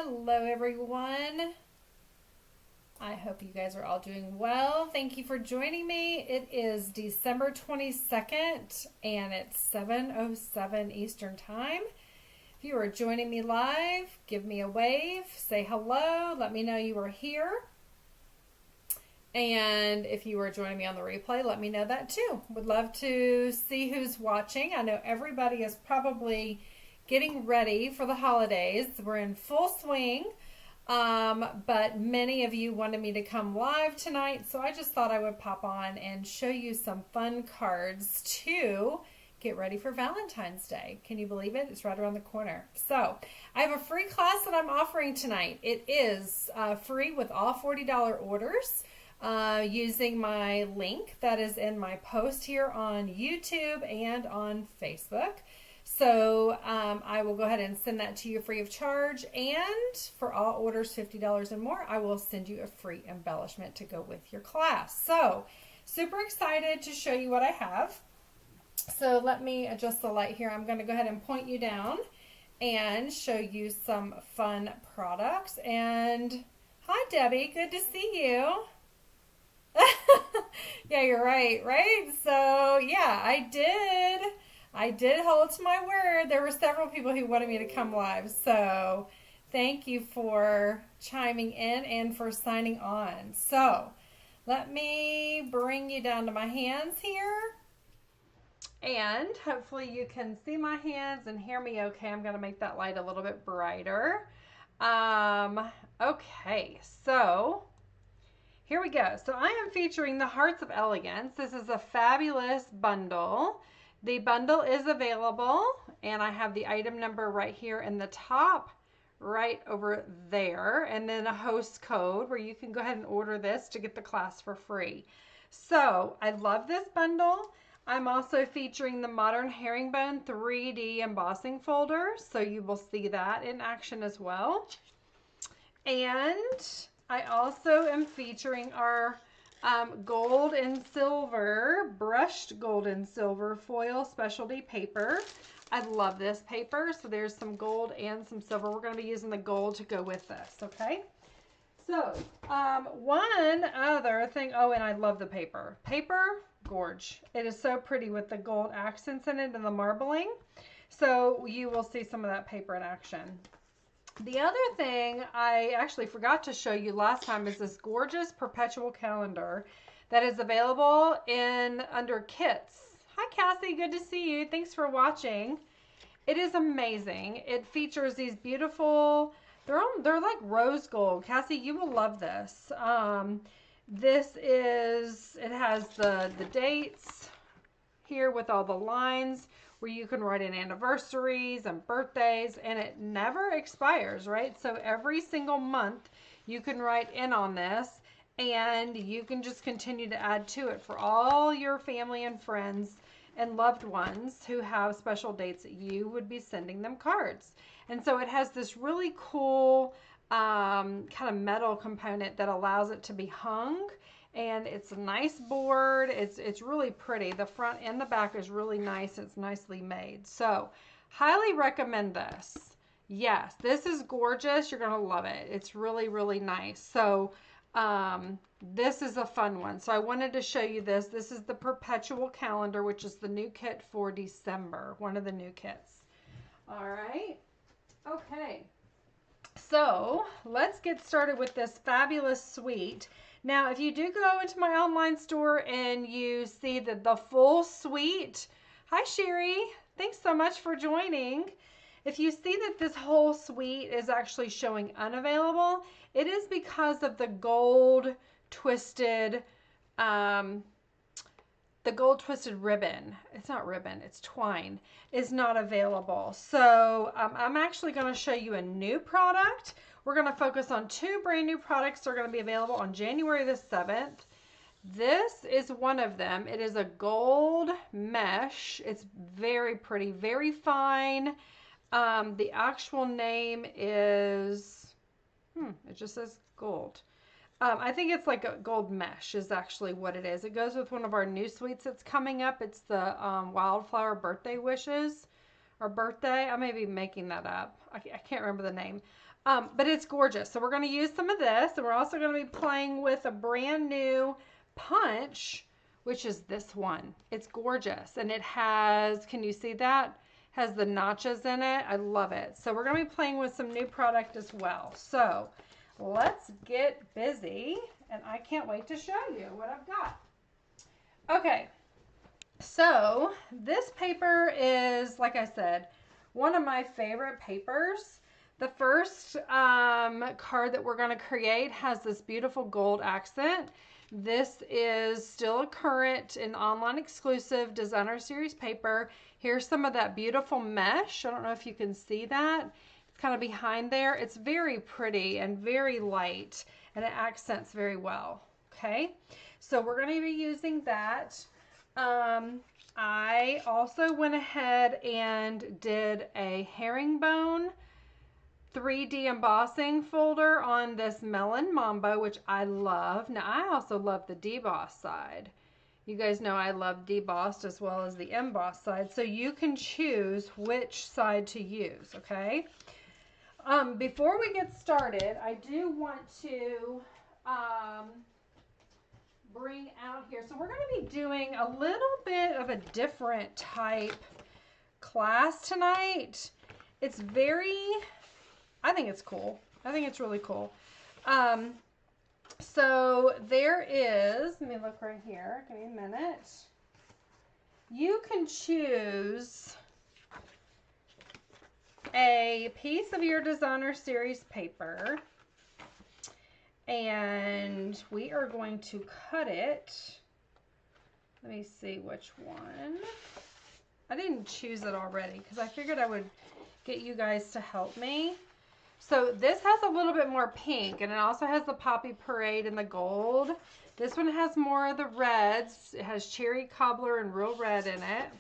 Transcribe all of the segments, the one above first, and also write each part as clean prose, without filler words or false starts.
Hello, everyone. I hope you guys are all doing well. Thank you for joining me. It is December 22nd and it's 7:07 Eastern Time. If you are joining me live, give me a wave, say hello, let me know you are here. And if you are joining me on the replay, let me know that too. Would love to see who's watching. I know everybody is probably getting ready for the holidays. We're in full swing. But many of you wanted me to come live tonight, so I just thought I would pop on and show you some fun cards to get ready for Valentine's Day. Can you believe it? It's right around the corner. So I have a free class that I'm offering tonight. It is free with all $40 orders using my link that is in my post here on YouTube and on Facebook. So I will go ahead and send that to you free of charge, and for all orders $50 and more, I will send you a free embellishment to go with your class. So super excited to show you what I have. So let me adjust the light here. I'm going to go ahead and point you down and show you some fun products. And hi, Debbie, good to see you. Yeah, you're right? So yeah, I did hold to my word. There were several people who wanted me to come live. So thank you for chiming in and for signing on. So let me bring you down to my hands here. And hopefully you can see my hands and hear me okay. I'm going to make that light a little bit brighter. Okay, so here we go. So I am featuring the Hearts of Elegance. This is a fabulous bundle. The bundle is available, and I have the item number right here in the top, right over there, and then a host code where you can go ahead and order this to get the class for free. So I love this bundle. I'm also featuring the Modern Herringbone 3D embossing folder, so you will see that in action as well. And I also am featuring our gold and silver, brushed gold and silver foil specialty paper. I love this paper. So there's some gold and some silver. We're going to be using the gold to go with this, okay? So one other thing. Oh, and I love the paper. Paper, gorge. It is so pretty with the gold accents in it and the marbling. So you will see some of that paper in action. The other thing I actually forgot to show you last time is this gorgeous perpetual calendar that is available under kits. Hi Cassie, good to see you. Thanks for watching. It is amazing. It features these beautiful, they're like rose gold. Cassie, you will love this. It has the dates here with all the lines, where you can write in anniversaries and birthdays, and it never expires, right? So every single month you can write in on this, and you can just continue to add to it for all your family and friends and loved ones who have special dates that you would be sending them cards. And so it has this really cool kind of metal component that allows it to be hung. And it's a nice board. It's really pretty. The front and the back is really nice. It's nicely made. So highly recommend this. Yes, this is gorgeous. You're going to love it. It's really, really nice. So this is a fun one. So I wanted to show you this. This is the Perpetual Calendar, which is the new kit for December. One of the new kits. All right. Okay. So let's get started with this fabulous suite. Now, if you do go into my online store and you see the full suite, hi Sherry, thanks so much for joining. If you see that this whole suite is actually showing unavailable, it is because of the gold twisted ribbon. It's not ribbon, it's twine, is not available. So I'm actually going to show you a new product. We're going to focus on two brand new products that are going to be available on January the 7th. This is one of them. It is a gold mesh. It's very pretty, very fine. The actual name is, it just says gold. I think it's like a gold mesh is actually what it is. It goes with one of our new suites that's coming up. It's the Wildflower Birthday Wishes. or birthday. I may be making that up. I can't remember the name. But it's gorgeous. So we're going to use some of this, and we're also going to be playing with a brand new punch, which is this one. It's gorgeous, and it has, can you see that? Has the notches in it. I love it. So we're going to be playing with some new product as well. So let's get busy, and I can't wait to show you what I've got. Okay, so this paper is, like I said, one of my favorite papers. The first card that we're going to create has this beautiful gold accent. This is still a current and online exclusive designer series paper. Here's some of that beautiful mesh. I don't know if you can see that. It's kind of behind there. It's very pretty and very light, and it accents very well. Okay, so we're going to be using that. I also went ahead and did a herringbone 3D embossing folder on this Melon Mambo, which I love. Now, I also love the deboss side. You guys know I love debossed as well as the embossed side, so you can choose which side to use, okay? Before we get started, I do want to bring out here, so we're going to be doing a little bit of a different type class tonight. It's very, I think it's cool. I think it's really cool. So there is, let me look right here. Give me a minute. You can choose a piece of your designer series paper, and we are going to cut it. Let me see which one. I didn't choose it already because I figured I would get you guys to help me. So this has a little bit more pink, and it also has the Poppy Parade and the gold. This one has more of the reds. It has cherry cobbler and real red in it.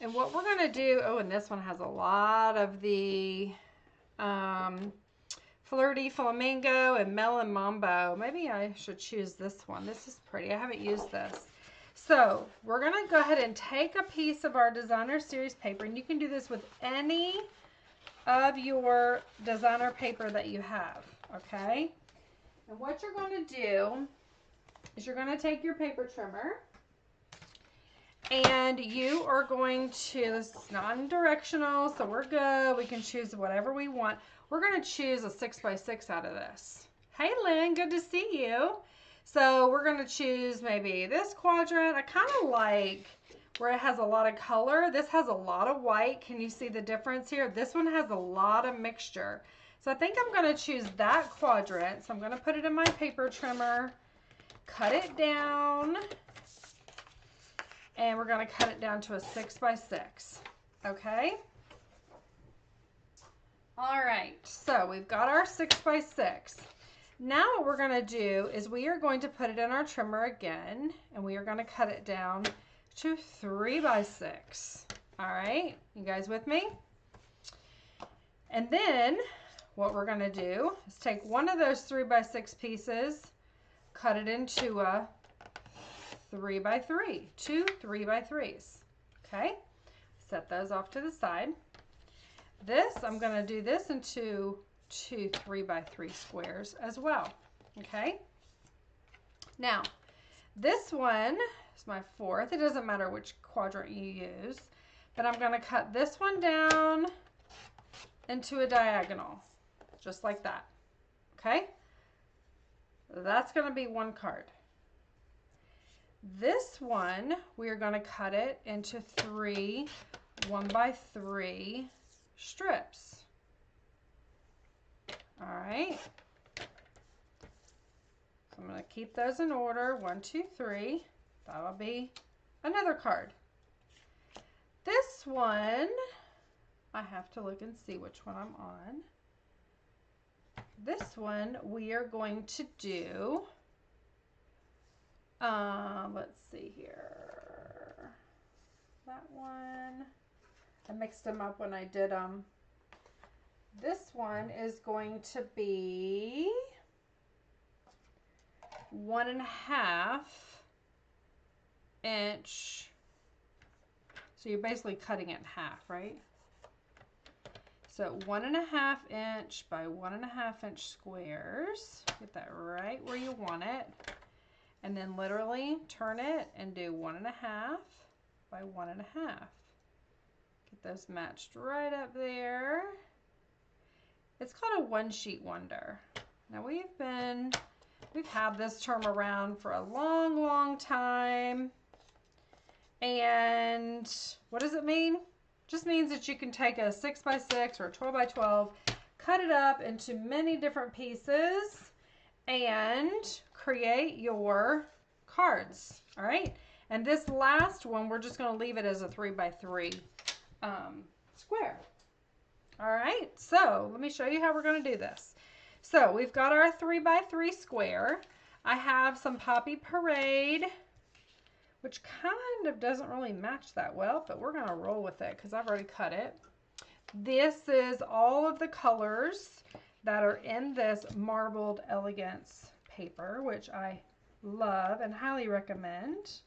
And what we're going to do, oh, and this one has a lot of the Flirty Flamingo and Melon Mambo. Maybe I should choose this one. This is pretty. I haven't used this. So we're going to go ahead and take a piece of our designer series paper, and you can do this with any of your designer paper that you have, okay? And what you're going to do is you're going to take your paper trimmer, and you are going to, this is non-directional, so we're good. We can choose whatever we want. We're going to choose a 6x6 out of this. Hey, Lynn, good to see you. So we're going to choose maybe this quadrant. I kind of like where it has a lot of color. This has a lot of white. Can you see the difference here? This one has a lot of mixture. So I think I'm going to choose that quadrant. So I'm going to put it in my paper trimmer, cut it down, and we're going to cut it down to a 6x6. Okay? All right, so we've got our 6x6. Now what we're going to do is we are going to put it in our trimmer again, and we are going to cut it down to 3x6. All right, you guys with me? And then what we're going to do is take one of those 3x6 pieces, cut it into a 3x3, two 3x3s. Okay, set those off to the side. This, I'm going to do this into two 3x3 squares as well. Okay, now this one is my fourth. It doesn't matter which quadrant you use, but I'm going to cut this one down into a diagonal, just like that. Okay, that's going to be one card. This one, we are going to cut it into three 1x3 strips. All right. So I'm going to keep those in order. 1, 2, 3. That'll be another card. This one, I have to look and see which one I'm on. This one we are going to do, let's see here. That one, I mixed them up when I did them. This one is going to be 1.5 inch. So you're basically cutting it in half, right? So 1.5 inch by 1.5 inch squares. Get that right where you want it. And then literally turn it and do 1.5 by 1.5. Get those matched right up there. It's called a one sheet wonder. Now we've had this term around for a long, long time. And what does it mean? Just means that you can take a 6 by 6 or a 12 by 12, cut it up into many different pieces and create your cards. All right. And this last one, we're just going to leave it as a 3 by 3 square. All right. So let me show you how we're going to do this. So we've got our 3 by 3 square. I have some Poppy Parade, which kind of doesn't really match that well, but we're going to roll with it because I've already cut it. This is all of the colors that are in this Marbled Elegance paper, which I love and highly recommend.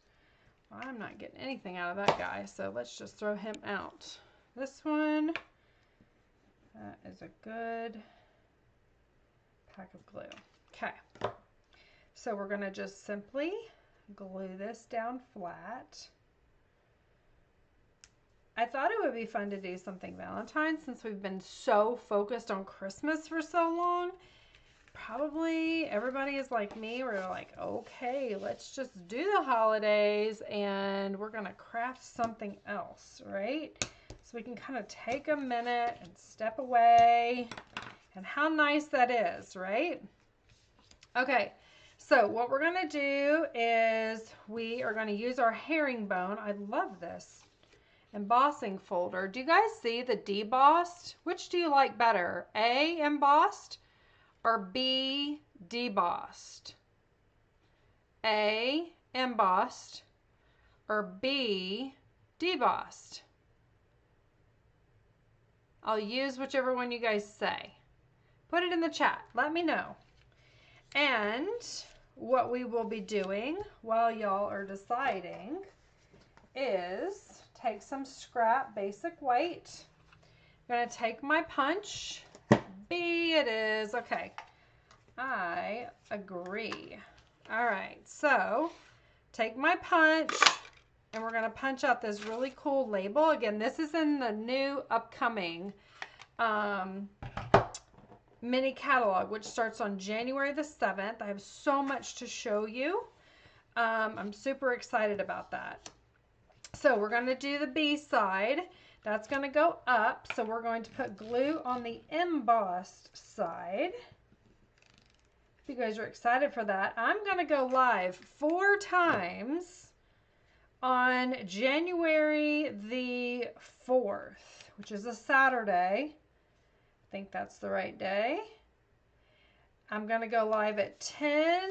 I'm not getting anything out of that guy, so let's just throw him out. This one, that is a good pack of glue. Okay, so we're going to just simply glue this down flat. I thought it would be fun to do something Valentine's since we've been so focused on Christmas for so long. Probably everybody is like me. We're like, okay, let's just do the holidays and we're going to craft something else, right? So we can kind of take a minute and step away. And how nice that is, right? Okay. So what we're going to do is we are going to use our herringbone. I love this embossing folder. Do you guys see the debossed? Which do you like better? A, embossed, or B, debossed? A, embossed, or B, debossed? I'll use whichever one you guys say. Put it in the chat. Let me know. And what we will be doing while y'all are deciding is take some scrap basic white. I'm going to take my punch. B it is. Okay. I agree. All right. So take my punch and we're going to punch out this really cool label. Again, this is in the new upcoming mini catalog, which starts on January the 7th. I have so much to show you. I'm super excited about that. So we're going to do the B side. That's going to go up. So we're going to put glue on the embossed side. If you guys are excited for that, I'm going to go live 4 times on January the 4th, which is a Saturday. I think that's the right day. I'm going to go live at 10.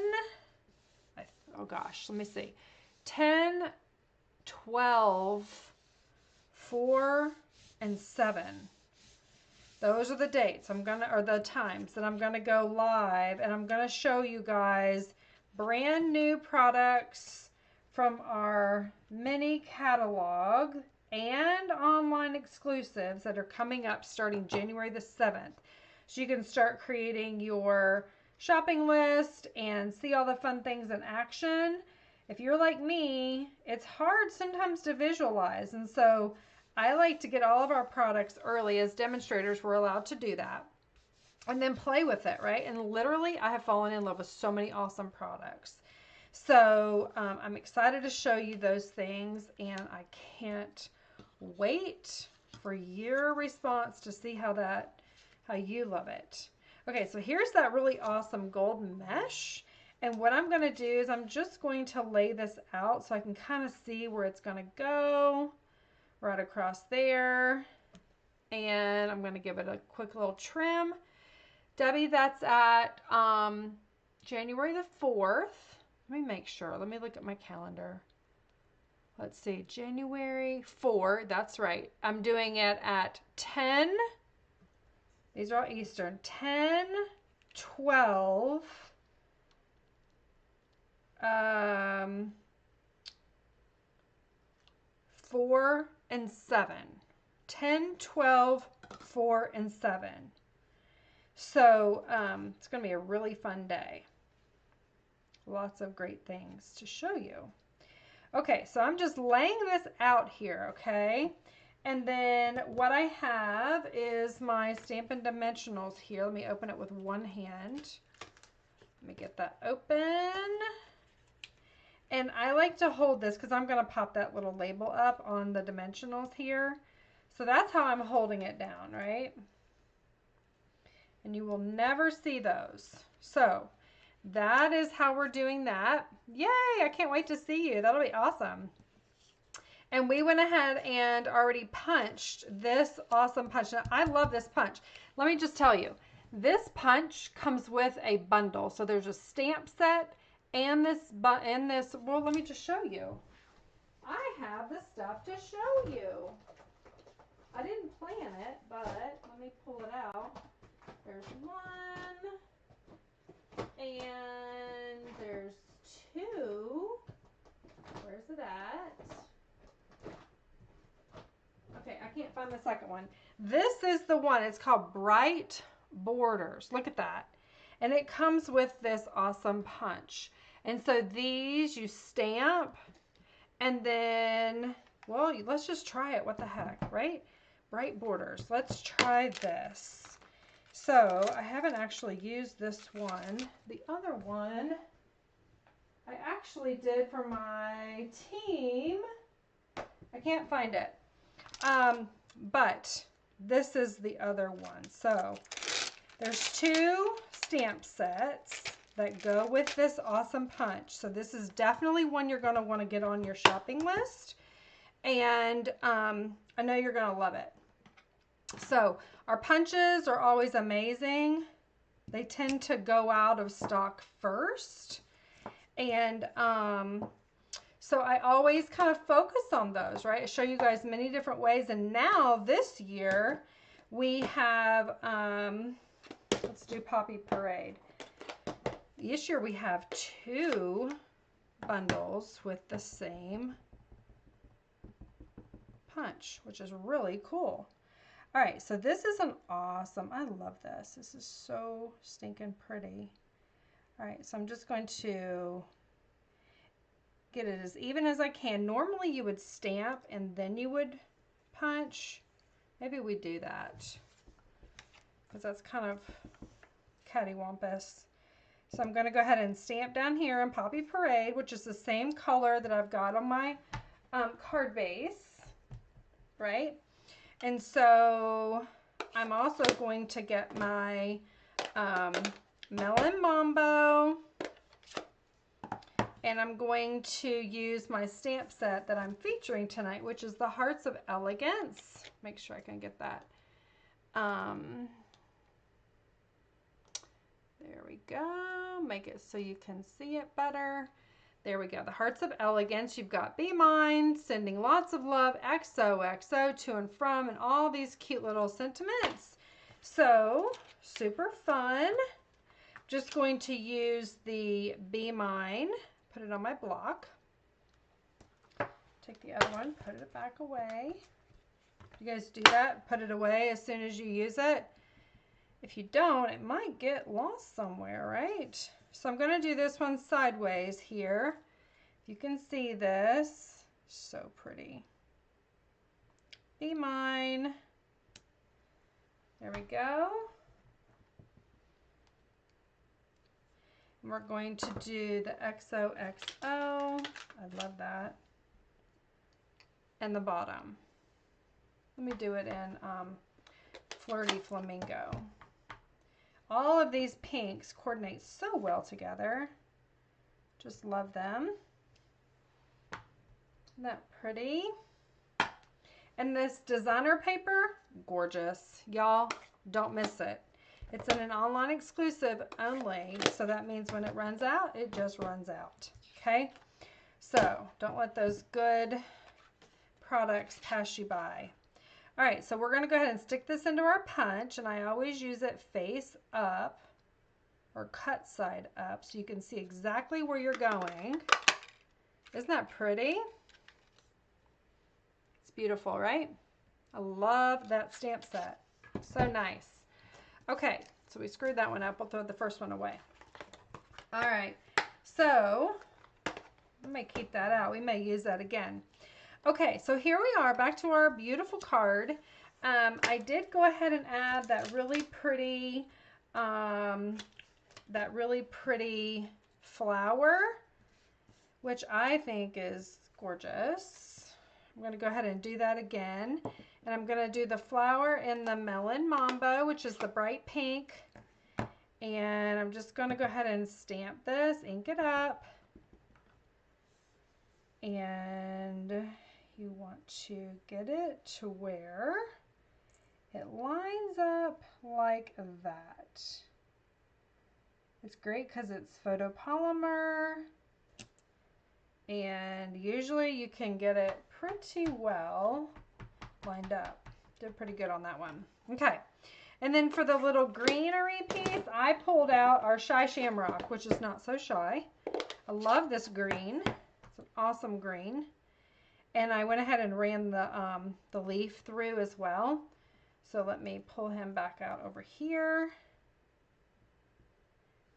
Oh gosh, let me see. 10, 12, 4, and 7. Those are the dates or the times that I'm going to go live, and I'm going to show you guys brand new products from our mini catalog and online exclusives that are coming up starting January the 7th. So you can start creating your shopping list and see all the fun things in action. If you're like me, it's hard sometimes to visualize, and so I like to get all of our products early. As demonstrators, we're allowed to do that and then play with it, right? And literally, I have fallen in love with so many awesome products. So I'm excited to show you those things, and I can't wait for your response to see how you love it. Okay, so here's that really awesome gold mesh. And what I'm going to do is I'm just going to lay this out so I can kind of see where it's going to go. Right across there. And I'm going to give it a quick little trim. Debbie, that's at January the 4th. Let me make sure. Let me look at my calendar. Let's see. January 4th. That's right. I'm doing it at 10. These are all Eastern. 10, 12, 4, and 7. 10, 12, 4, and 7. So it's going to be a really fun day. Lots of great things to show you. Okay, so I'm just laying this out here, okay? And then what I have is my Stampin' Dimensionals here. Let me open it with one hand. Let me get that open. And I like to hold this because I'm going to pop that little label up on the dimensionals here. So that's how I'm holding it down, right? And you will never see those. So that is how we're doing that. Yay, I can't wait to see you. That'll be awesome. And we went ahead and already punched this awesome punch. Now, I love this punch. Let me just tell you, this punch comes with a bundle. So there's a stamp set and this, well, let me just show you. I have the stuff to show you. I didn't plan it, but let me pull it out. There's one, and there's two. Where's it at? Okay, I can't find the second one. This is the one. It's called Bright Borders. Look at that. And it comes with this awesome punch. And so these you stamp, and then, well, let's just try it. What the heck, right? Bright Borders. Let's try this. So I haven't actually used this one. The other one I actually did for my team. I can't find it. But this is the other one. So there's two stamp sets that go with this awesome punch. So this is definitely one you're going to want to get on your shopping list. And I know you're going to love it. So our punches are always amazing. They tend to go out of stock first. And so I always kind of focus on those, right? I show you guys many different ways. And now this year we have, let's do Poppy Parade. This year we have 2 bundles with the same punch, which is really cool. All right, so this is an awesome, I love this. This is so stinking pretty. All right, so I'm just going to get it as even as I can. Normally you would stamp and then you would punch. Maybe we do that because that's kind of cattywampus. So I'm going to go ahead and stamp down here in Poppy Parade, which is the same color that I've got on my card base, right? And so I'm also going to get my Melon Mambo, and I'm going to use my stamp set that I'm featuring tonight, which is the Hearts of Elegance. Make sure I can get that. There we go. Make it so you can see it better. There we go. The Hearts of Elegance. You've got Be Mine, sending lots of love, XOXO, to and from, and all these cute little sentiments. So, super fun. Just going to use the Be Mine, put it on my block. Take the other one, put it back away. You guys do that? Put it away as soon as you use it. If you don't, it might get lost somewhere, right? So I'm going to do this one sideways here. If you can see this, so pretty. Be Mine. There we go. And we're going to do the XOXO. I love that. And the bottom. Let me do it in Flirty Flamingo. All of these pinks coordinate so well together. Just love them. Isn't that pretty? And this designer paper, gorgeous. Y'all, don't miss it. It's an online exclusive only, so that means when it runs out, it just runs out. Okay? So, don't let those good products pass you by. All right, so we're going to go ahead and stick this into our punch, and I always use it face up or cut side up so you can see exactly where you're going. Isn't that pretty? It's beautiful, right? I love that stamp set. So nice. Okay, so we screwed that one up. We'll throw the first one away. All right, so we may keep that out. We may use that again. Okay, so here we are back to our beautiful card. I did go ahead and add that really pretty flower, which I think is gorgeous. I'm going to go ahead and do that again. And I'm going to do the flower in the Melon Mambo, which is the bright pink. And I'm just going to go ahead and stamp this, ink it up. And you want to get it to where it lines up like that. It's great because it's photopolymer, and usually you can get it pretty well lined up. Did pretty good on that one. Okay, and then for the little greenery piece, I pulled out our Shy Shamrock, which is not so shy. I love this green. It's an awesome green. And I went ahead and ran the leaf through as well. So let me pull him back out over here.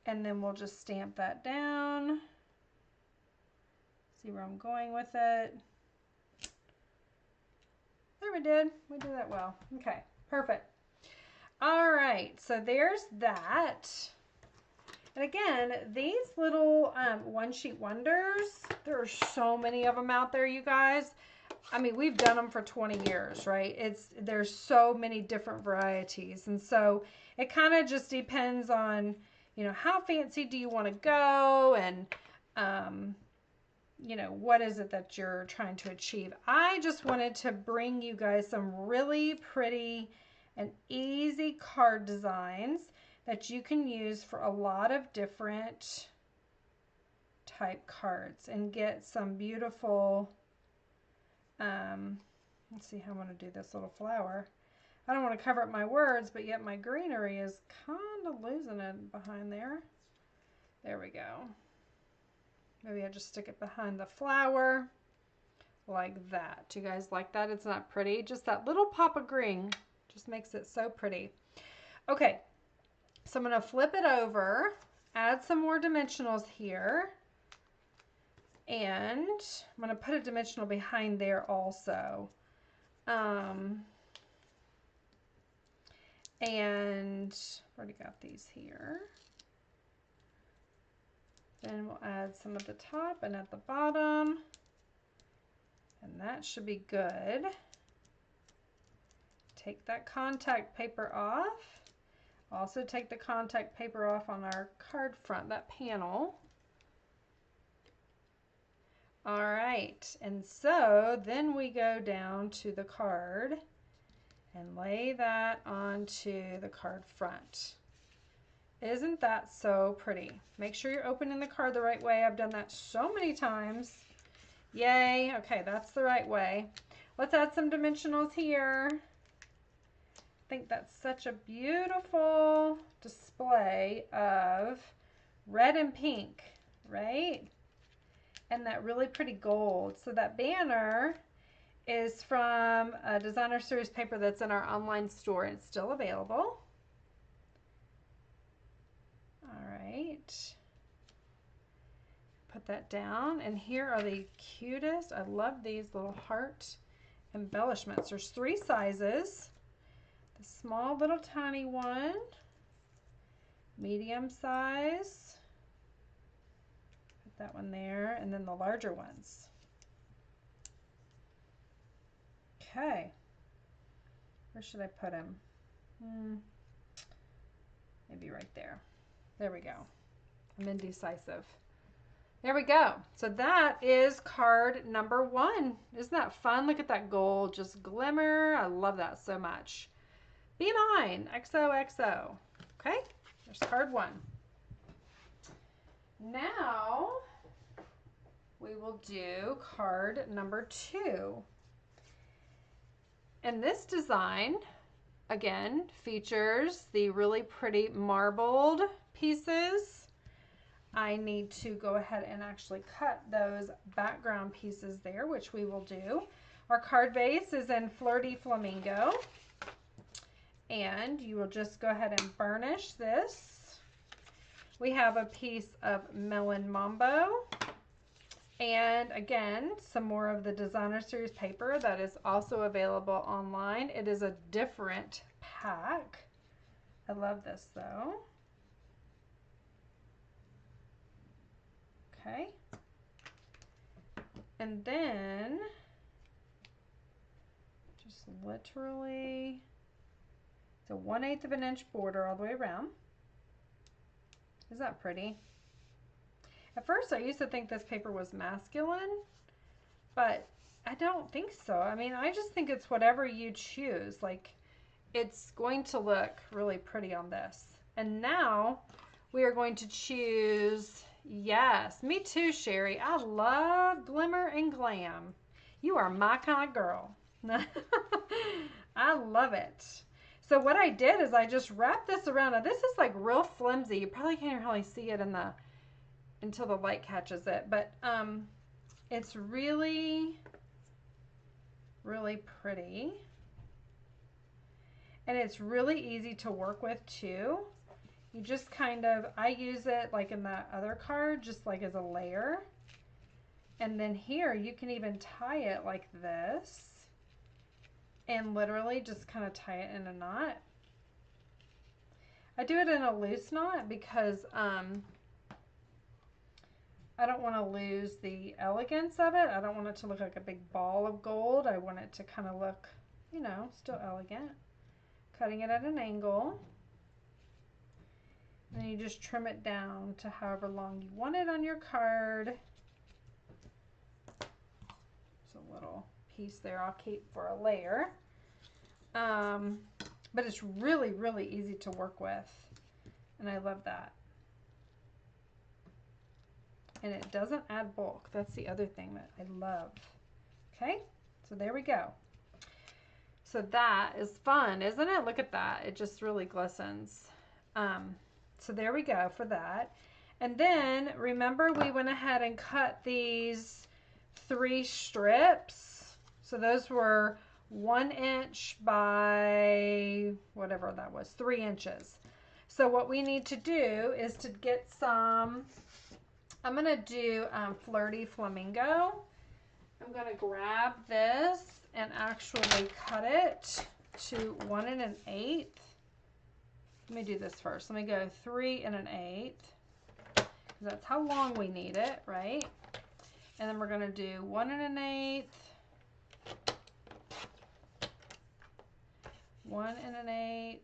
And then we'll just stamp that down. See where I'm going with it. There we did. We did that well. Okay, perfect. All right, so there's that. And again, these little one sheet wonders, there are so many of them out there, you guys. I mean, we've done them for 20 years, right? There's so many different varieties. And so it kind of just depends on, you know, how fancy do you want to go, and, you know, what is it that you're trying to achieve. I just wanted to bring you guys some really pretty and easy card designs that you can use for a lot of different type cards and get some beautiful, let's see how I'm going to do this little flower. I don't want to cover up my words, but yet my greenery is kind of losing it behind there. There we go. Maybe I just stick it behind the flower like that. Do you guys like that? It's not pretty. Just that little pop of green just makes it so pretty. Okay, so I'm going to flip it over, add some more dimensionals here, and I'm going to put a dimensional behind there also. And I've already got these here. Then we'll add some at the top and at the bottom, and that should be good. Take that contact paper off. Also take the contact paper off on our card front, that panel. All right, and so then we go down to the card and lay that onto the card front. Isn't that so pretty? Make sure you're opening the card the right way. I've done that so many times. Yay. Okay, that's the right way. Let's add some dimensionals here. I think that's such a beautiful display of red and pink, right? And that really pretty gold. So that banner is from a designer series paper that's in our online store, and it's still available. All right, put that down, and here are the cutest, I love these little heart embellishments. There's 3 sizes, the small little tiny one, medium size, put that one there, and then the larger ones. Okay, where should I put him? Maybe right there. There we go. I'm indecisive. There we go. So that is card number 1. Isn't that fun? Look at that gold just glimmer. I love that so much. Be mine. XOXO. Okay, there's card 1. Now we will do card number 2. And this design, again, features the really pretty marbled pieces. I need to go ahead and actually cut those background pieces there, which we will do. Our card base is in Flirty Flamingo. And you will just go ahead and burnish this. We have a piece of Melon Mambo. And again, some more of the Designer Series paper that is also available online. It is a different pack. I love this though. Okay. And then just literally, it's a 1/8 of an inch border all the way around. Isn't that pretty? At first I used to think this paper was masculine, but I don't think so. I mean, I just think it's whatever you choose. Like, it's going to look really pretty on this. And now we are going to choose, yes, me too, Sherry. I love glimmer and glam. You are my kind of girl. I love it. So what I did is I just wrapped this around. Now this is like real flimsy. You probably can't really see it until the light catches it, but it's really, really pretty. And it's really easy to work with too. You just kind of, I use it like in that other card, just like as a layer. And then here you can even tie it like this and literally just kind of tie it in a knot. I do it in a loose knot because I don't want to lose the elegance of it. I don't want it to look like a big ball of gold. I want it to kind of look, you know, still elegant. Cutting it at an angle. And then you just trim it down to however long you want it on your card. There's a little piece there I'll keep for a layer. But it's really, really easy to work with. And I love that. And it doesn't add bulk. That's the other thing that I love. Okay, so there we go. So that is fun, isn't it? Look at that. It just really glistens. So there we go for that. And then remember we went ahead and cut these 3 strips. So those were 1 inch by whatever that was, 3 inches. So what we need to do is to get some, I'm going to do Flirty Flamingo. I'm going to grab this and actually cut it to 1 1/8. Let me do this first. Let me go 3 1/8. That's how long we need it, right? And then we're going to do 1 1/8, 1 1/8,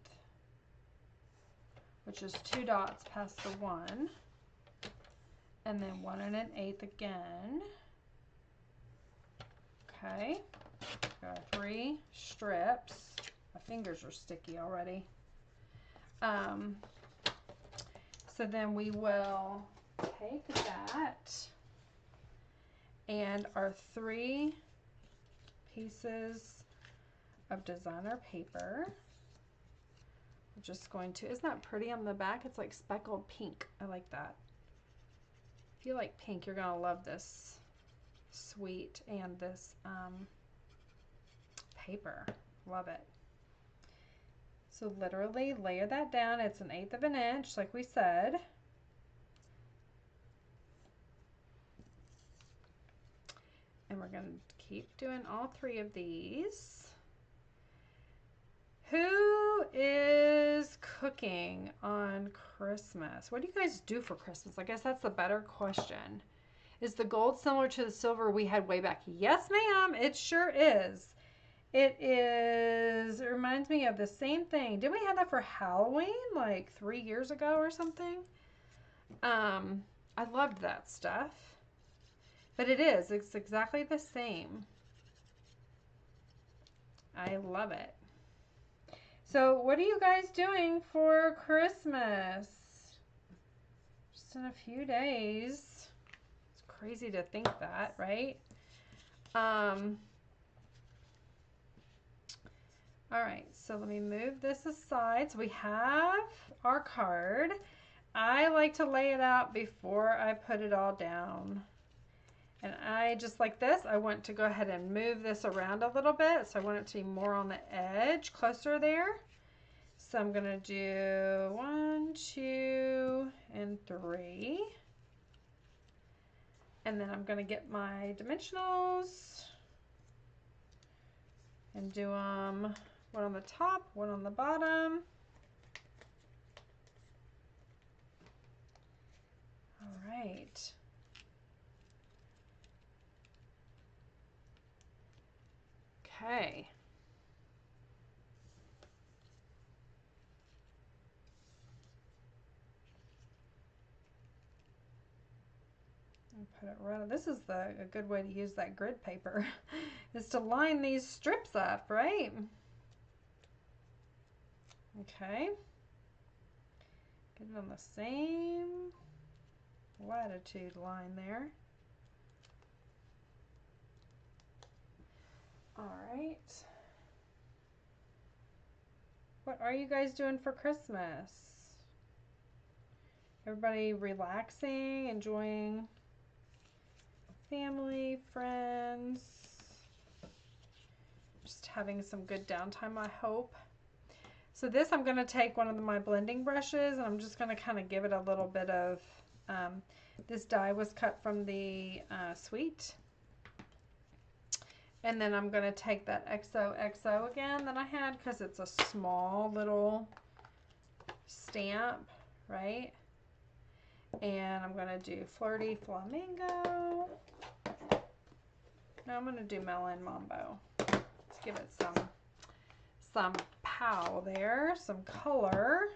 which is 2 dots past the 1, and then 1 1/8 again. Okay, got 3 strips. My fingers are sticky already. So then we will take that and our 3 pieces of designer paper. We're just going to, isn't that pretty on the back? It's like speckled pink. I like that. If you like pink, you're gonna love this suite and this paper. Love it. So literally layer that down. It's 1/8 of an inch, like we said. And we're going to keep doing all 3 of these. Who is cooking on Christmas? What do you guys do for Christmas? I guess that's the better question. Is the gold similar to the silver we had way back? Yes, ma'am. It sure is. It is, it reminds me of the same thing. Didn't we have that for Halloween like 3 years ago or something? I loved that stuff. But it's exactly the same. I love it. So what are you guys doing for Christmas? Just in a few days. It's crazy to think that, right? All right, so let me move this aside. So we have our card. I like to lay it out before I put it all down. And I, just like this, I want to go ahead and move this around a little bit. So I want it to be more on the edge, closer there. So I'm going to do 1, 2, and 3. And then I'm going to get my dimensionals and do them one on the top, one on the bottom. All right. Okay. Put it right. This is a good way to use that grid paper, is to line these strips up, right? Okay. Get it on the same latitude line there. All right. What are you guys doing for Christmas? Everybody relaxing, enjoying family, friends, just having some good downtime, I hope. So this, I'm going to take one of my blending brushes and I'm just going to kind of give it a little bit of, this die was cut from the suite. And then I'm going to take that XOXO again that I had because it's a small little stamp, right? And I'm going to do Flirty Flamingo. Now I'm going to do Melon Mambo. Let's give it some pow there, some color.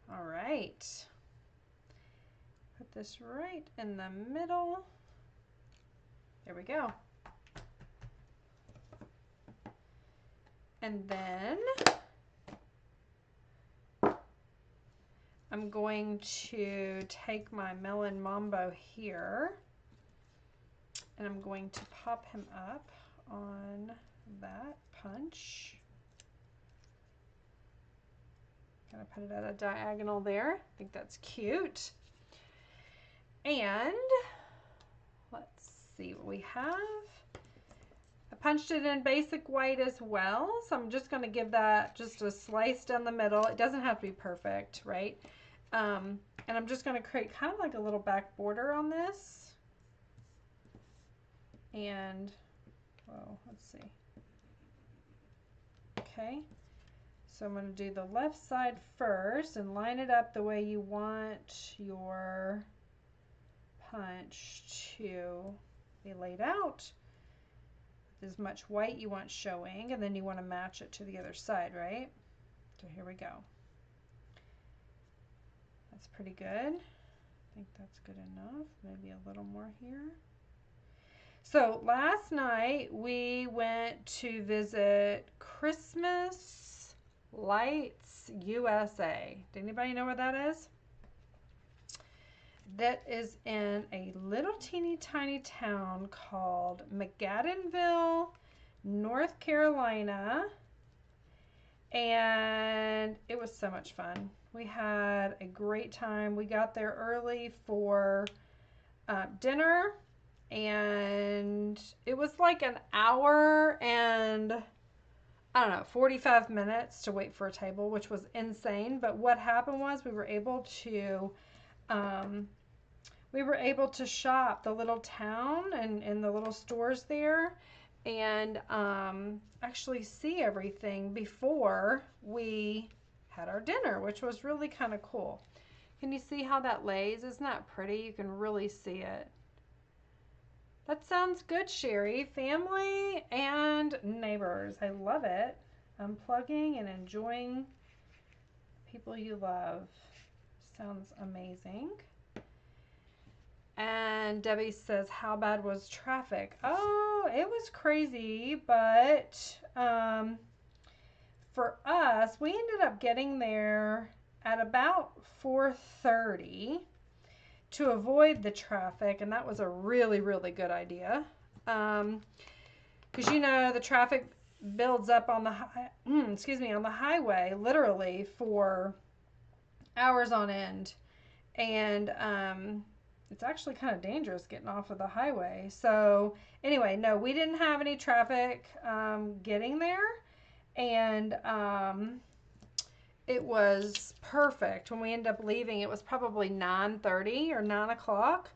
All right. Put this right in the middle. There we go. And then I'm going to take my Melon Mambo here and I'm going to pop him up on that punch. Gonna put it at a diagonal there. I think that's cute. And let's see what we have. I punched it in basic white as well, so I'm just going to give that just a slice down the middle. It doesn't have to be perfect, right? And I'm just going to create kind of like a little back border on this. And, well, let's see. Okay, so I'm going to do the left side first and line it up the way you want your punch to be laid out. As much white you want showing, and then you want to match it to the other side, right? So here we go. That's pretty good. I think that's good enough. Maybe a little more here. So last night we went to visit Christmas Lights USA. Does anybody know where that is? That is in a little teeny tiny town called McGaddenville, North Carolina. And it was so much fun. We had a great time. We got there early for dinner, and it was like an hour and I don't know, 45 minutes to wait for a table, which was insane. But what happened was we were able to shop the little town and the little stores there and actually see everything before we had our dinner, which was really kind of cool. Can you see how that lays? Isn't that pretty? You can really see it. That sounds good, Sherry. Family and neighbors. I love it. Unplugging and enjoying people you love. Sounds amazing. And Debbie says, how bad was traffic? Oh, it was crazy, but for us, we ended up getting there at about 4:30 to avoid the traffic, and that was a really, really good idea. Because you know the traffic builds up on the on the highway literally for hours on end, and it's actually kind of dangerous getting off of the highway. So anyway, no, we didn't have any traffic getting there, And it was perfect. When we ended up leaving, it was probably 9:30 or 9 o'clock.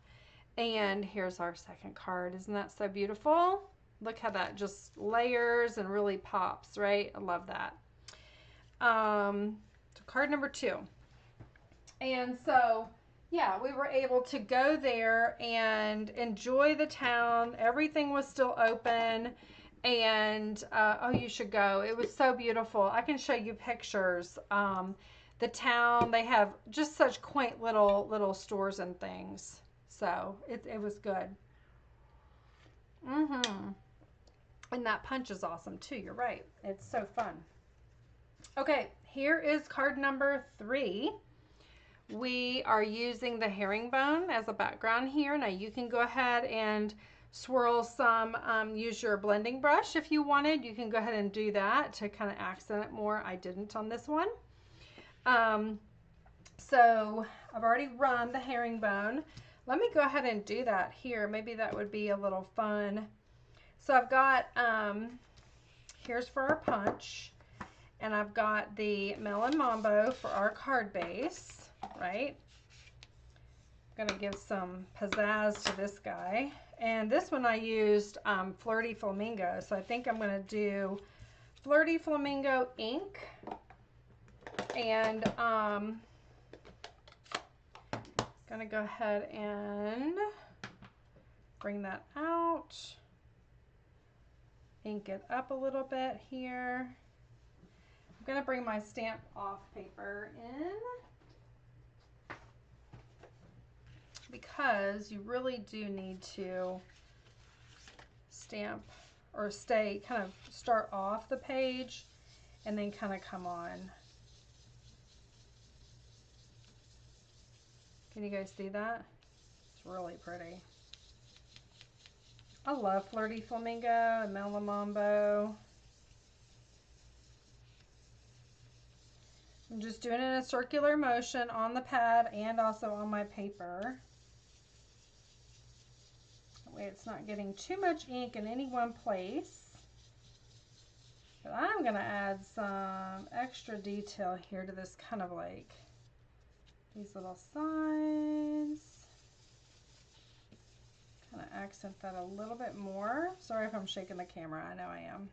And here's our second card. Isn't that so beautiful? Look how that just layers and really pops, right? I love that. So card number 2. And so, yeah, we were able to go there and enjoy the town. Everything was still open. And, oh, you should go. It was so beautiful. I can show you pictures. The town, they have just such quaint little stores and things. So it was good. Mm-hmm. And that punch is awesome too. You're right. It's so fun. Okay, here is card number 3. We are using the herringbone as a background here. Now you can go ahead and swirl some, use your blending brush if you wanted. You can go ahead and do that to kind of accent it more. I didn't on this one. So I've already run the herringbone. Let me go ahead and do that here. Maybe that would be a little fun. So I've got, here's for our punch. And I've got the Melon Mambo for our card base, right? I'm gonna give some pizzazz to this guy. And this one I used Flirty Flamingo. So I think I'm gonna do Flirty Flamingo ink. And gonna go ahead and bring that out. Ink it up a little bit here. I'm going to bring my stamp off paper in because you really do need to stamp or kind of start off the page and then kind of come on. Can you guys see that? It's really pretty. I love Flirty Flamingo and Melon Mambo. I'm just doing it in a circular motion on the pad and also on my paper. That way it's not getting too much ink in any one place. But I'm going to add some extra detail here to this kind of like these little signs. Kind of accent that a little bit more. Sorry if I'm shaking the camera. I know I am.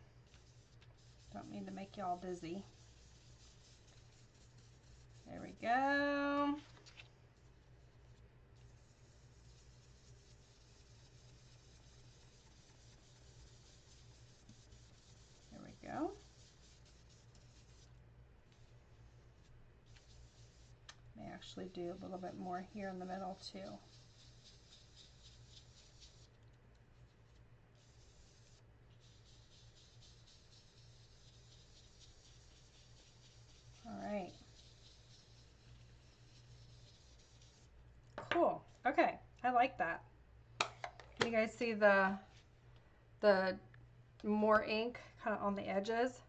Don't mean to make y'all dizzy. There we go. There we go. May actually do a little bit more here in the middle too. All right. Cool. Okay. I like that. Can you guys see the more ink kind of on the edges?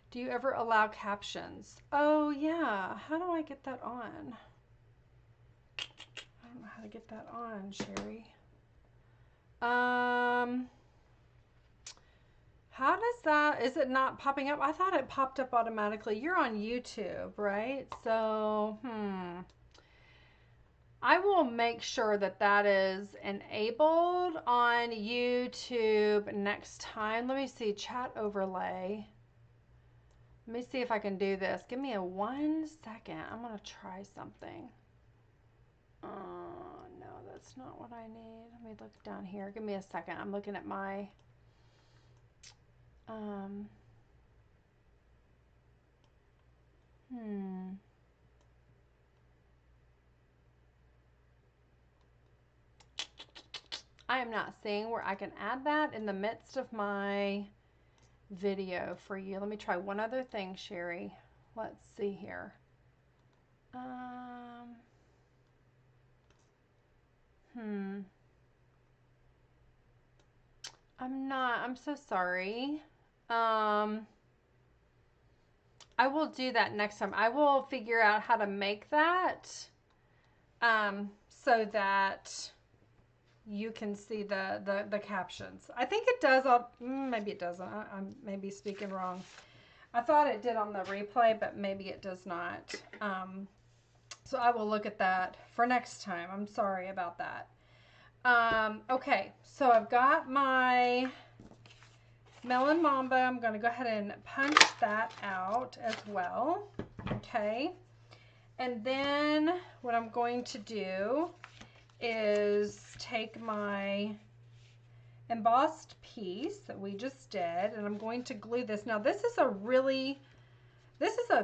Do you ever allow captions? Oh yeah. How do I get that on? I don't know how to get that on, Sherry. How does that, is it not popping up? I thought it popped up automatically. You're on YouTube, right? So, I will make sure that that is enabled on YouTube next time. Let me see, chat overlay. Let me see if I can do this. Give me a 1 second. I'm going to try something. No, that's not what I need. Let me look down here. Give me a second. I'm looking at my I am not seeing where I can add that in the midst of my video for you. Let me try one other thing, Sherry. Let's see here. I'm so sorry. I will do that next time. I will figure out how to make that so that you can see the captions. I think it does. Maybe it doesn't. I'm maybe speaking wrong. I thought it did on the replay, but maybe it does not. So I will look at that for next time. I'm sorry about that. Okay, so I've got my Melon Mamba. I'm going to go ahead and punch that out as well. Okay. And then what I'm going to do is take my embossed piece that we just did, and I'm going to glue this. Now this is a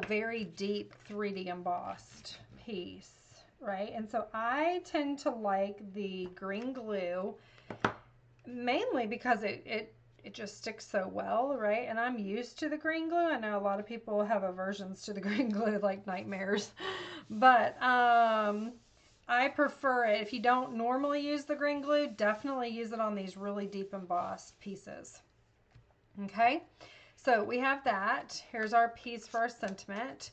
very deep 3D embossed piece, right? And so I tend to like the green glue mainly because it just sticks so well, right? And I'm used to the green glue. I know a lot of people have aversions to the green glue like nightmares, but I prefer it. If you don't normally use the green glue, definitely use it on these really deep embossed pieces. Okay, so we have that. Here's our piece for our sentiment.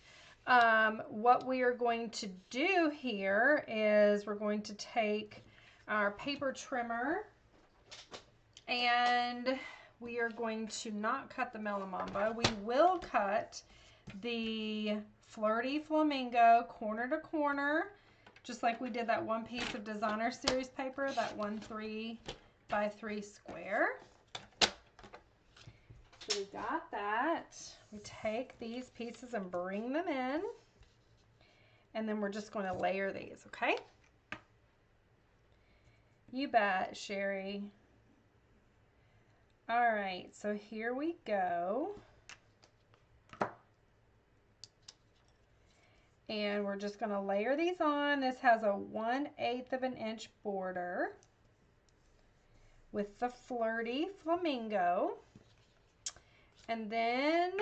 What we are going to do here is we're going to take our paper trimmer and we are going to not cut the Melon Mamba. We will cut the Flirty Flamingo corner to corner, just like we did that one piece of designer series paper, that 1 3x3 square. So we got that. We take these pieces and bring them in, and then we're just going to layer these, okay? You bet, Sherry. All right, so here we go. And we're just going to layer these on. This has a 1/8 of an inch border with the Flirty Flamingo. And then,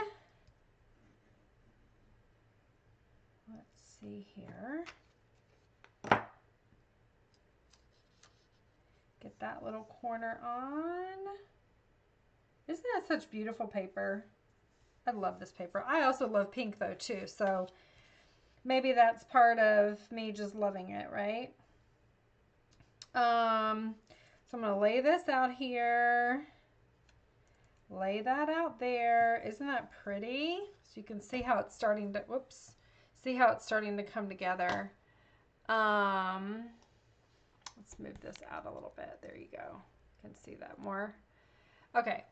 let's see here. Get that little corner on. Isn't that such beautiful paper? I love this paper. I also love pink though too, so maybe that's part of me just loving it, right? So I'm going to lay this out here. Lay that out there. Isn't that pretty? So you can see how it's starting to, whoops, see how it's starting to come together. Let's move this out a little bit. There you go. You can see that more. Okay,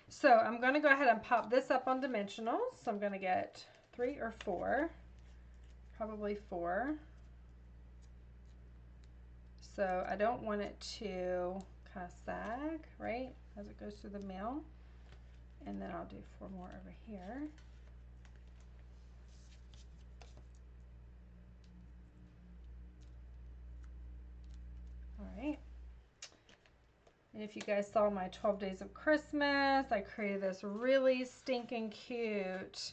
so I'm going to go ahead and pop this up on dimensionals. So I'm going to get 3 or 4, probably 4. So I don't want it to kind of sag, right, as it goes through the mill. And then I'll do 4 more over here. All right. And if you guys saw my 12 Days of Christmas, I created this really stinking cute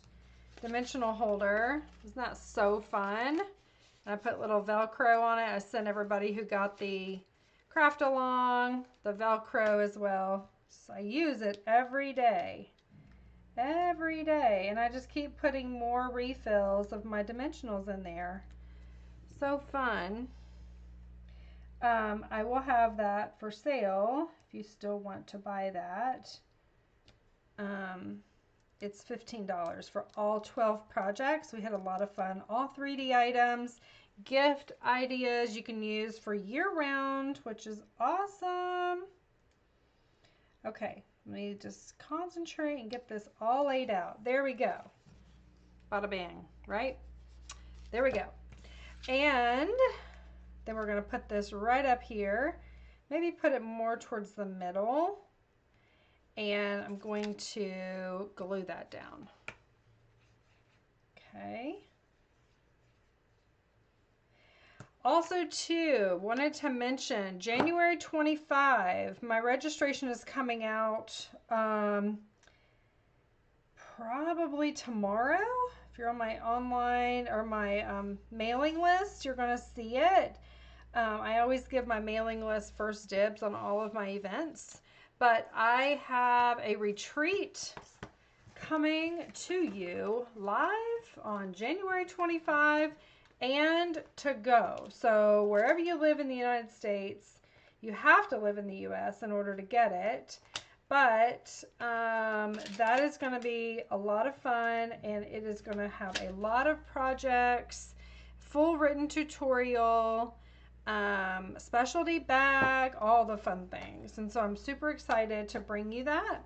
dimensional holder. Isn't that so fun? And I put little Velcro on it. I sent everybody who got the craft along the Velcro as well. So I use it every day. Every day. And I just keep putting more refills of my dimensionals in there. So fun. I will have that for sale if you still want to buy that. It's $15 for all 12 projects. We had a lot of fun. All 3D items, gift ideas you can use for year-round, which is awesome. Okay, let me just concentrate and get this all laid out. There we go. Bada bang, right? There we go. And then we're going to put this right up here. Maybe put it more towards the middle. And I'm going to glue that down. Okay. Also too, wanted to mention January 25, my registration is coming out probably tomorrow. If you're on my online or my mailing list, you're going to see it. I always give my mailing list first dibs on all of my events, but I have a retreat coming to you live on January 25 and to go. So wherever you live in the United States, You have to live in the US in order to get it. But that is going to be a lot of fun, and it is going to have a lot of projects, full written tutorial, specialty bag, all the fun things. And so I'm super excited to bring you that.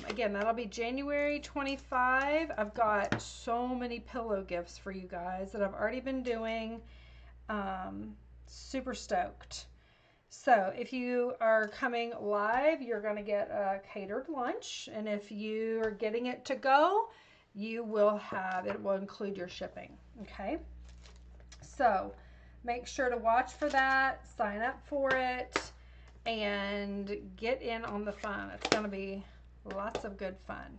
Again, that'll be January 25. I've got so many pillow gifts for you guys that I've already been doing. Super stoked. So if you are coming live, you're going to get a catered lunch. And if you are getting it to go, you will have, it will include your shipping. Okay. So make sure to watch for that, sign up for it, and get in on the fun. It's going to be lots of good fun.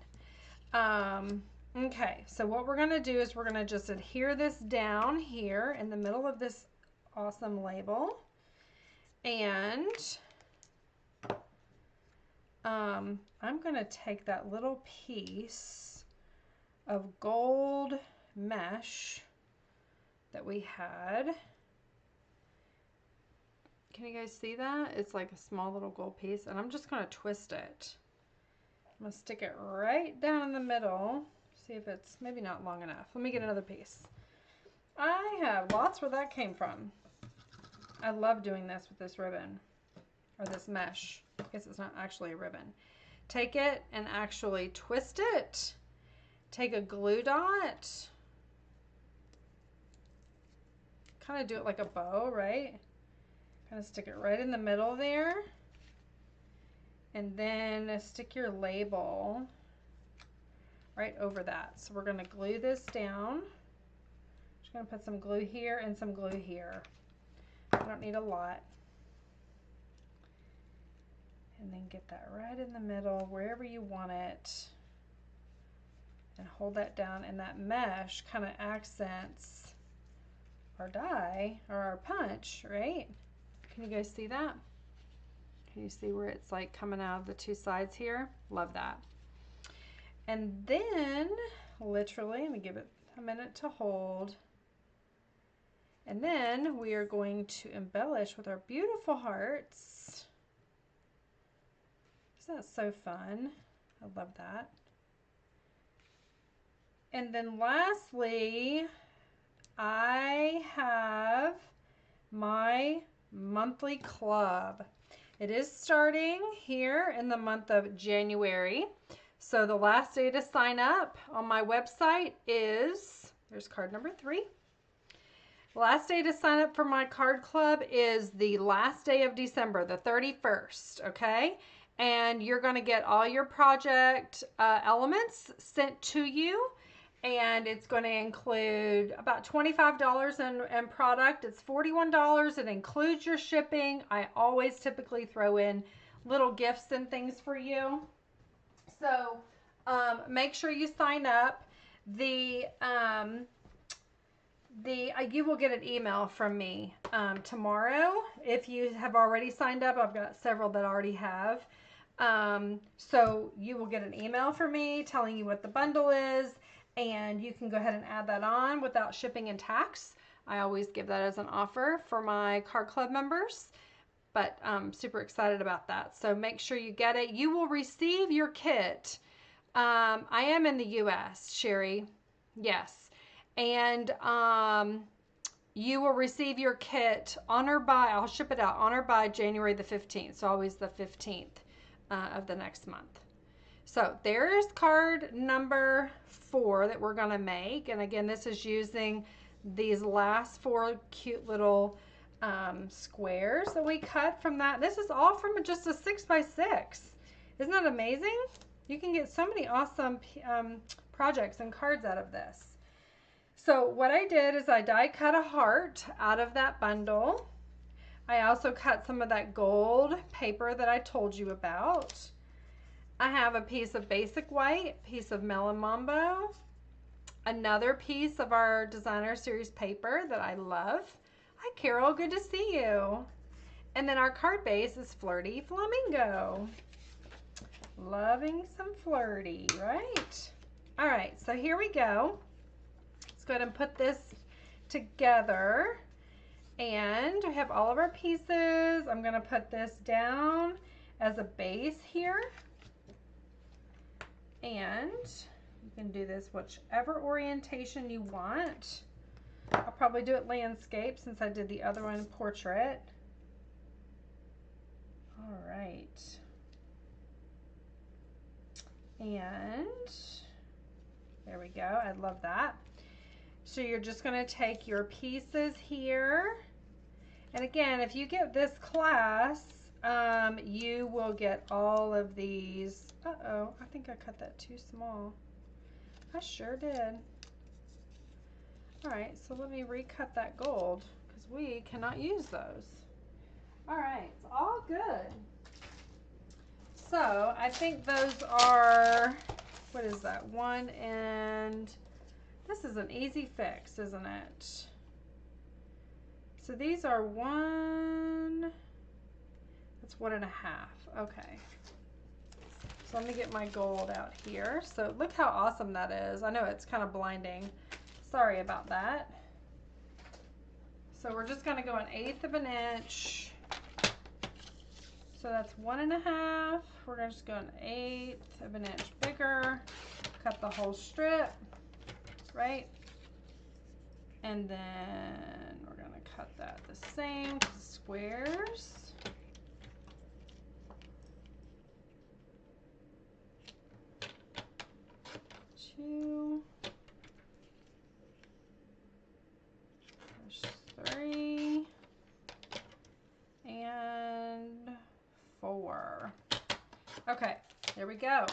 Okay. So what we're going to do is we're going to just adhere this down here in the middle of this awesome label. And I'm going to take that little piece of gold mesh that we had. Can you guys see that? It's like a small little gold piece, and I'm just going to twist it. I'm going to stick it right down in the middle. See if it's maybe not long enough. Let me get another piece. I have lots where that came from. I love doing this with this ribbon, or this mesh. I guess it's not actually a ribbon. Take it and actually twist it. Take a glue dot. Kind of do it like a bow, right? Kind of stick it right in the middle there. And then stick your label right over that. So we're going to glue this down. Just going to put some glue here and some glue here. I don't need a lot. And then get that right in the middle, wherever you want it. And hold that down, and that mesh kind of accents our die, or our punch, right? Can you guys see that? Can you see where it's like coming out of the two sides here? Love that. And then, literally, let me give it a minute to hold. And then we are going to embellish with our beautiful hearts. Isn't that so fun? I love that. And then lastly, I have my monthly club. It is starting here in the month of January. So the last day to sign up on my website is, there's card number 3. Last day to sign up for my card club is the last day of December, the 31st, okay? And you're going to get all your project elements sent to you, and it's going to include about $25 in product. It's $41. It includes your shipping. I always typically throw in little gifts and things for you. So make sure you sign up. You will get an email from me tomorrow if you have already signed up. I've got several that already have. So you will get an email from me telling you what the bundle is, and you can go ahead and add that on without shipping and tax. I always give that as an offer for my card club members, but I'm super excited about that. So make sure you get it. You will receive your kit. I am in the US, Sherry. Yes. And you will receive your kit on or by, I'll ship it out on or by January the 15th. So always the 15th of the next month. So there's card number 4 that we're going to make. And again, this is using these last 4 cute little squares that we cut from that. This is all from just a 6x6. Isn't that amazing? You can get so many awesome projects and cards out of this. So what I did is I die cut a heart out of that bundle. I also cut some of that gold paper that I told you about. I have a piece of basic white, piece of Melon Mambo, another piece of our designer series paper that I love. Hi Carol, good to see you. And then our card base is Flirty Flamingo. Loving some flirty, right? All right, so here we go. Let's go ahead and put this together. And we have all of our pieces. I'm gonna put this down as a base here. And you can do this whichever orientation you want. I'll probably do it landscape since I did the other one portrait. All right. And there we go. I love that. So you're just going to take your pieces here. And again, if you get this class, you will get all of these. Uh-oh, I think I cut that too small. I sure did. All right, so let me recut that gold because we cannot use those. All right, it's all good. So I think those are, what is that, 1 and, this is an easy fix, isn't it? So these are 1, that's 1.5, okay. So let me get my gold out here. So look how awesome that is. I know it's kind of blinding. Sorry about that. So we're just gonna go 1/8 of an inch. So that's 1.5. We're gonna just go 1/8 of an inch bigger. Cut the whole strip, right? And then we're gonna cut that the same to squares. Two. There's 3. And 4. Okay, there we go.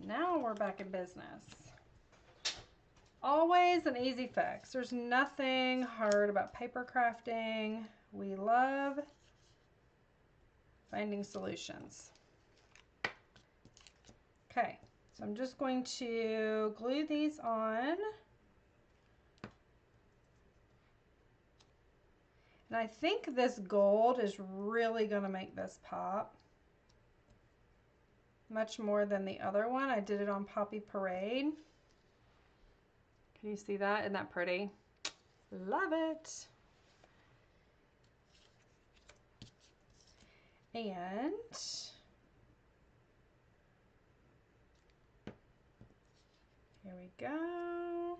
Now we're back in business. Always an easy fix. There's nothing hard about paper crafting. We love finding solutions. Okay, so I'm just going to glue these on. And I think this gold is really going to make this pop. Much more than the other one. I did it on Poppy Parade. Can you see that? Isn't that pretty? Love it. And here we go.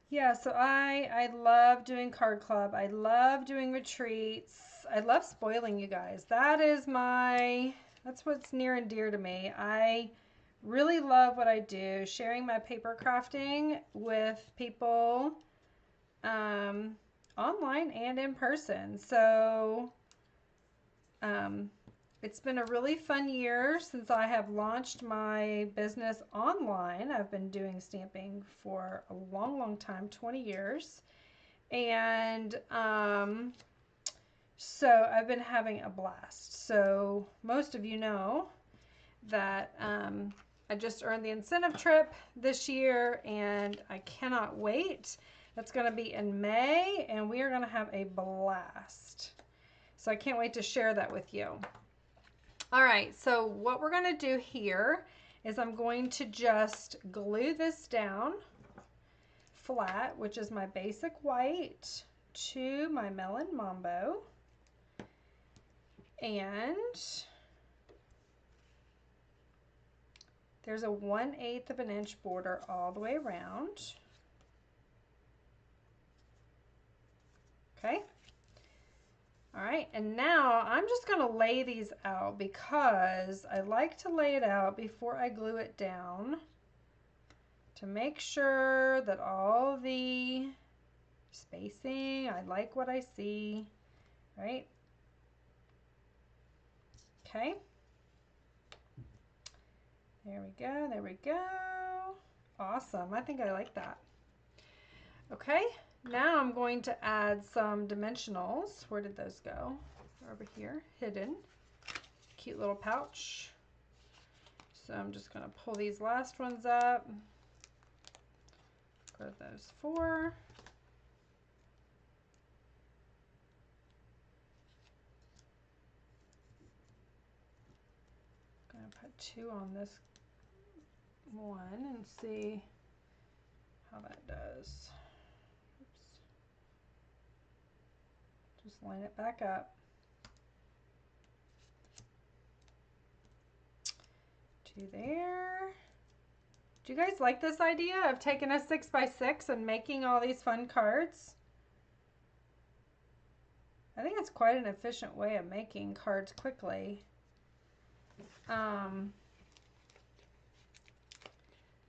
Yeah, so I love doing card club. I love doing retreats. I love spoiling you guys. That's what's near and dear to me. I really love what I do, sharing my paper crafting with people online and in person. So it's been a really fun year since I have launched my business online. I've been doing stamping for a long, long time, 20 years. And so I've been having a blast. So most of you know that I just earned the incentive trip this year and I cannot wait. That's going to be in May and we are going to have a blast. So I can't wait to share that with you. All right, so what we're going to do here is I'm going to just glue this down flat, which is my basic white, to my Melon Mambo. And there's a 1/8 of an inch border all the way around. Okay. All right, and now I'm just going to lay these out because I like to lay it out before I glue it down to make sure that all the spacing, I like what I see, right? Okay. There we go, there we go. Awesome, I think I like that. Okay. Now I'm going to add some dimensionals. Where did those go? They're over here, hidden. Cute little pouch. So I'm just going to pull these last ones up. Go to those 4. I'm going to put 2 on this one and see how that does. Just line it back up. Two there. Do you guys like this idea of taking a 6x6 and making all these fun cards? I think it's quite an efficient way of making cards quickly. Let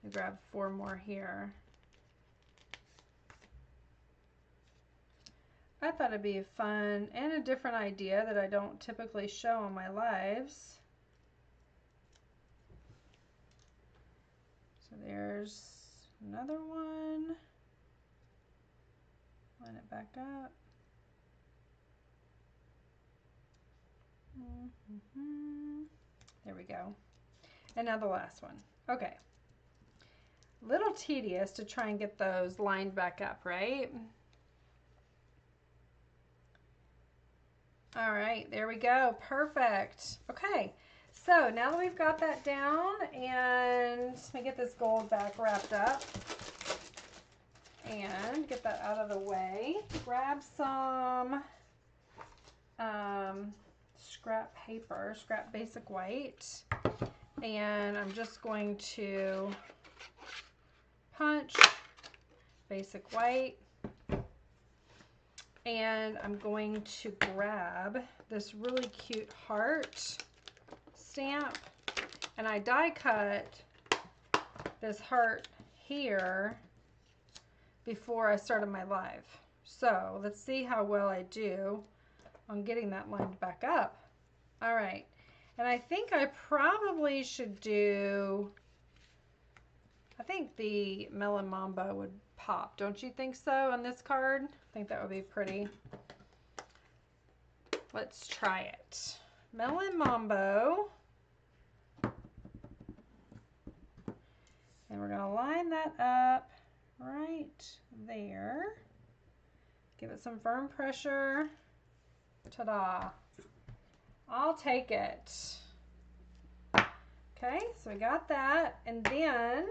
me grab 4 more here. I thought it'd be fun and a different idea that I don't typically show on my lives. So there's another one. Line it back up. There we go. And now the last one. Okay. Little tedious to try and get those lined back up, right? All right, there we go. Perfect. Okay. So now that we've got that down, and let me get this gold back wrapped up and get that out of the way. Grab some scrap paper, scrap basic white, and I'm just going to punch basic white, and I'm going to grab this really cute heart stamp, and I die cut this heart here before I started my live. So let's see how well I do on getting that lined back up. All right, and I think I probably should do, I think the Melon Mambo would pop, don't you think so, on this card? I think that would be pretty. Let's try it. Melon Mambo. And we're going to line that up right there. Give it some firm pressure. Ta-da. I'll take it. Okay, so we got that. And then,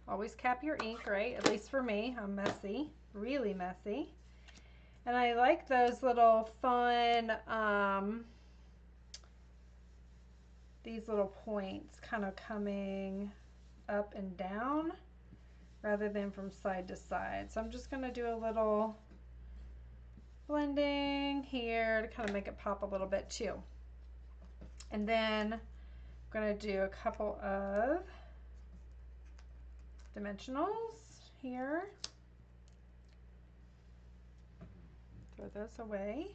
always cap your ink, right? At least for me. I'm messy. Really messy. And I like those little fun, these little points kind of coming up and down rather than from side to side. So I'm just going to do a little blending here to kind of make it pop a little bit too. And then I'm going to do a couple of dimensionals here. Throw those away.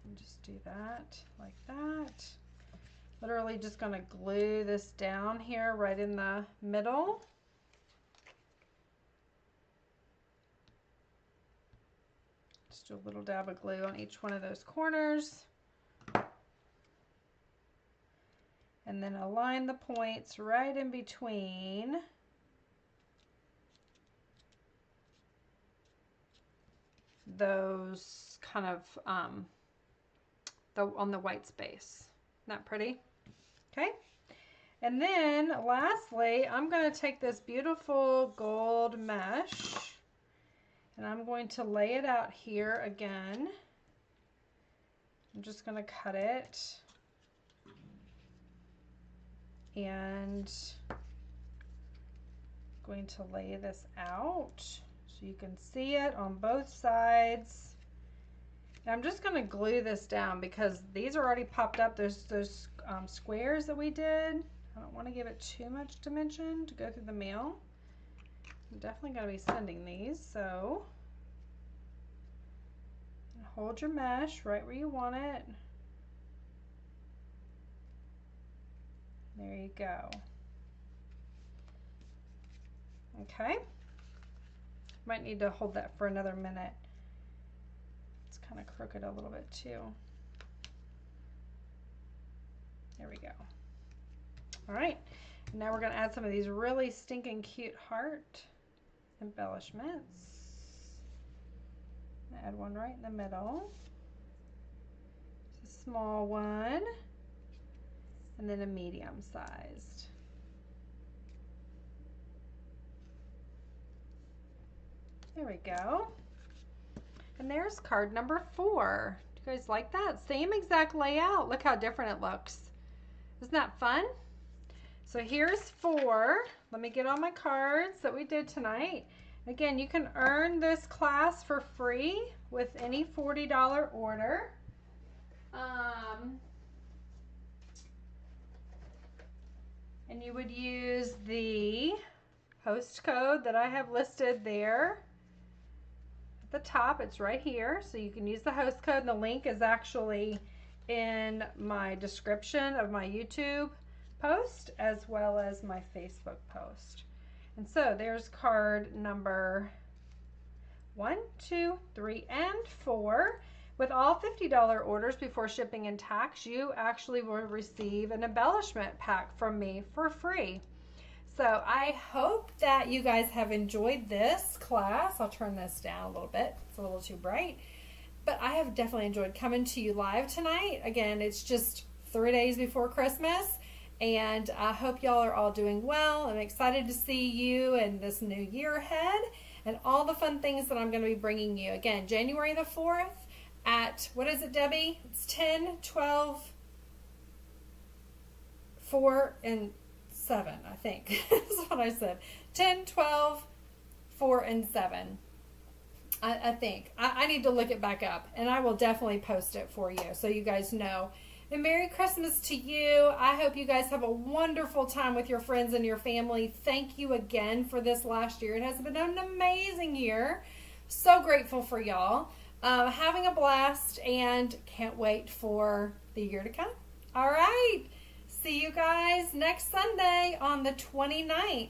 And just do that like that. Literally just going to glue this down here right in the middle. Just do a little dab of glue on each one of those corners. And then align the points right in between those kind of on the white space. Isn't that pretty? Okay. And then lastly, I'm going to take this beautiful gold mesh and I'm going to lay it out here again. I'm just going to cut it and going to lay this out so you can see it on both sides. And I'm just going to glue this down because these are already popped up. There's those squares that we did. I don't want to give it too much dimension to go through the mail. I'm definitely going to be sending these, so hold your mesh right where you want it. There you go. Okay. Might need to hold that for another minute. It's kind of crooked a little bit too. There we go. All right. Now we're going to add some of these really stinking cute heart embellishments. Add one right in the middle. It's a small one. And then a medium sized. There we go. And there's card number 4. Do you guys like that? Same exact layout. Look how different it looks. Isn't that fun? So here's 4. Let me get all my cards that we did tonight. Again, you can earn this class for free with any $40 order. And you would use the host code that I have listed there at the top. It's right here, so you can use the host code, and the link is actually in my description of my YouTube post as well as my Facebook post. And so there's card number 1, 2, 3, and 4. With all $50 orders before shipping and tax, you actually will receive an embellishment pack from me for free. So I hope that you guys have enjoyed this class. I'll turn this down a little bit. It's a little too bright. But I have definitely enjoyed coming to you live tonight. Again, it's just 3 days before Christmas. And I hope y'all are all doing well. I'm excited to see you in this new year ahead and all the fun things that I'm going to be bringing you. Again, January the 4th at, what is it, Debbie? It's 10, 12, 4, and 7, I think. That's what I said. 10, 12, 4, and 7. I think. I need to look it back up, and I will definitely post it for you so you guys know. And Merry Christmas to you. I hope you guys have a wonderful time with your friends and your family. Thank you again for this last year. It has been an amazing year. So grateful for y'all. Having a blast, and can't wait for the year to come. All right. See you guys next Sunday on the 29th.